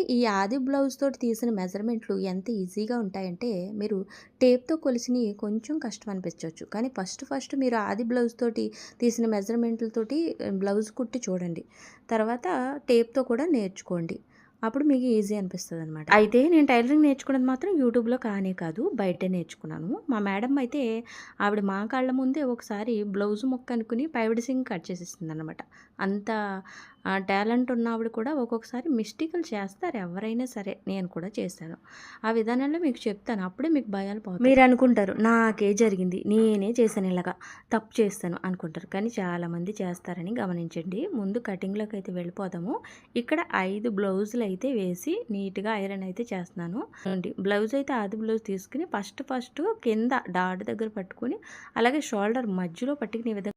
ఈ ఆది బ్లౌజ్ తోటి తీసిన మెజర్మెంట్లు ఎంత ఈజీగా ఉంటాయంటే, మీరు టేప్‌తో కొలిసినయి కొంచెం కష్టం అనిపించొచ్చు. కానీ ఫస్ట్ మీరు ఆది బ్లౌజ్ తోటి తీసిన మెజర్మెంట్‌లతోటి బ్లౌజ్ కుట్టి చూడండి. తర్వాత టేప్‌తో కూడా నేర్చుకోండి. అప్పుడు మీకు ఈజీ అనిపిస్తదనమాట. అయితే నేను టైలరింగ్ నేర్చుకున్నది మాత్రం యూట్యూబ్‌లో కానే కాదు, బయటే నేర్చుకున్నాను. మా మేడమ్ అయితే ఆవిడ మా కళ్ళ ముందే ఒకసారి బ్లౌజ్ ముక్క అనుకుని పైవడిసింగ్ కట్ చేసేసిందనమాట. అంత టాలెంట్ ఉన్న ఆవిడ కూడా ఒక్కొక్కసారి మిస్టేకులు చేస్తారు ఎవరైనా సరే. నేను కూడా చేశాను. ఆ విధానంలో మీకు చెప్తాను. అప్పుడే మీకు భయాలు పోతాయి. మీరనుకుంటారు నాకే జరిగింది, నేనే చేశాను ఇలాగా, తప్పు చేస్తాను అనుకుంటారు. కానీ చాలామంది చేస్తారని గమనించండి. ముందు కటింగ్‌లోకైతే వెళ్ళిపోదాము. ఇక్కడ 5 బ్లౌజులైతే వేసి నీట్‌గా ఐరన్ అయితే చేస్తున్నాను. బ్లౌజ్ అయితే ఆది బ్లౌజ్ తీసుకొని ఫస్ట్ కింద డాట్ దగ్గర పట్టుకొని అలాగే షోల్డర్ మధ్యలో పట్టుకునే విధంగా